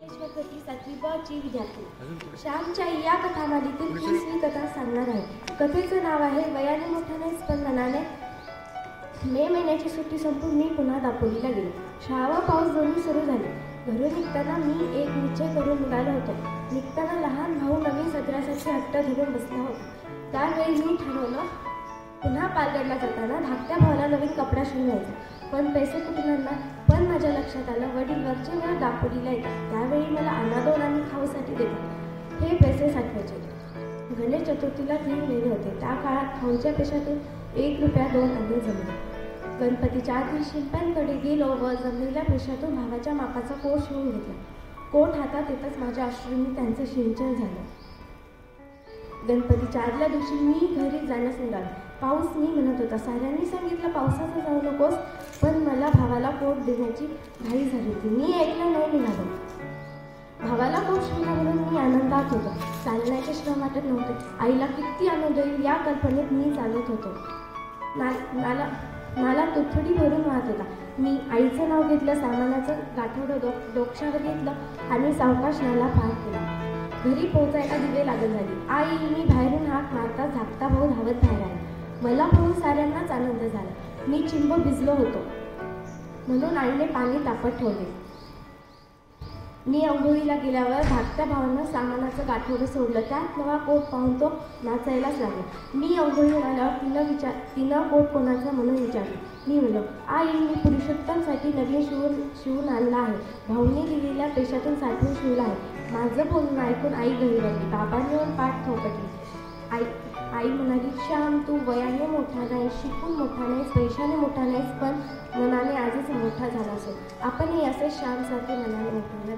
ईश्वरपती 7वी ब ची विद्यार्थी. श्यामच्या या कथामालेतील 30वी कथा सांगणार आहे. कथेचं नाव आहे वयाने मोठ्याने पण मनाने. मे महिन्याची सुट्टी संपून मी पुन्हा दापोलीला गेलो. शाळा व पाऊस दोन्ही सुरू झाले. घरून निघताना मी एक निश्चय करून निघालो होतो. निघताना लहान भाऊ नवीन सदरासाठी हट्ट धरून बसला होता. त्यावेळी मी ठरवलं पुन्हा पालगडला जाताना धाकट्या भावाला नवीन कपडा शिवून घ्यायचा. पण पैसे कुठून आणणार? पण माझ्या लक्षात आलं वडील वरचे वेळ दापोलीला येतात. त्यावेळी मला अनादोन आणि खाऊसाठी देतात. हे पैसे साठवायचे. गणेश चतुर्थीला 3 महिने होते. त्या काळात खाऊच्या पेशातून 1 रुपया 2 आणे जमले. गणपतीच्या आधी शिल्प्यांकडे गेलो व जमलेल्या पेशातून भावाच्या मापाचा कोट शिवून घेतला. कोट हातात येतच माझ्या अश्रूंनी त्यांचं सिंचन झालं. गणपतीच्या आदल्या दिवशी मी घरी जाण्यास निघालो. पाऊस मी म्हणत होता. साऱ्यांनी सांगितलं पावसाचं जाऊ नकोस, पण मला भावाला कोट देण्याची घाई झाली होती. मी ऐकलं नाही निघालो. भावाला कोट शिवला म्हणून मी आनंदात होतो. चालण्याचे श्रम वाटत नव्हते. आईला किती आनंद होईल या कल्पनेत मी चालत होतो. मला तुथडी भरून वाहत होता. मी आईचं नाव घेतलं, सामानाचं गाठोडं डोक्यावर घेतलं आणि सावकाश नाला पार केला. घरी पोहोचायला दिवे लागत झाली. आई मी बाहेरून हाक मारता धाकटा भाऊ धावत बाहेर आला. मला पाहून साऱ्यांनाच आनंद झाला. मी चिंब भिजलो होतो म्हणून आईने पाणी तापत ठेवले. मी अंघोळीला गेल्यावर धाकट्या भावानं सामानाचं गाठोडं सोडलं. त्यात नवा कोट पाहून तो नाचायलाच लागला. मी अंघोळीवर आल्यावर तिनं कोट कोणाचा म्हणून विचारलं. मी म्हणलो आई मी पुरुषोत्तमसाठी नवीन शिवून आणला आहे. भाऊने दिलेल्या पेशातून साठवून शिवला आहे. माझं बोलणं ऐकून आई घरी लागली. बाबांनी येऊन पाठ थोपटली. आई म्हणाली श्याम तू वयाने मोठा नाहीस, शिकून मोठा नाहीस, पैशाने मोठा नाहीस, पण मनाने आजच मोठा झाला असेल. आपणही असे श्यामसारखे मनाने मोठे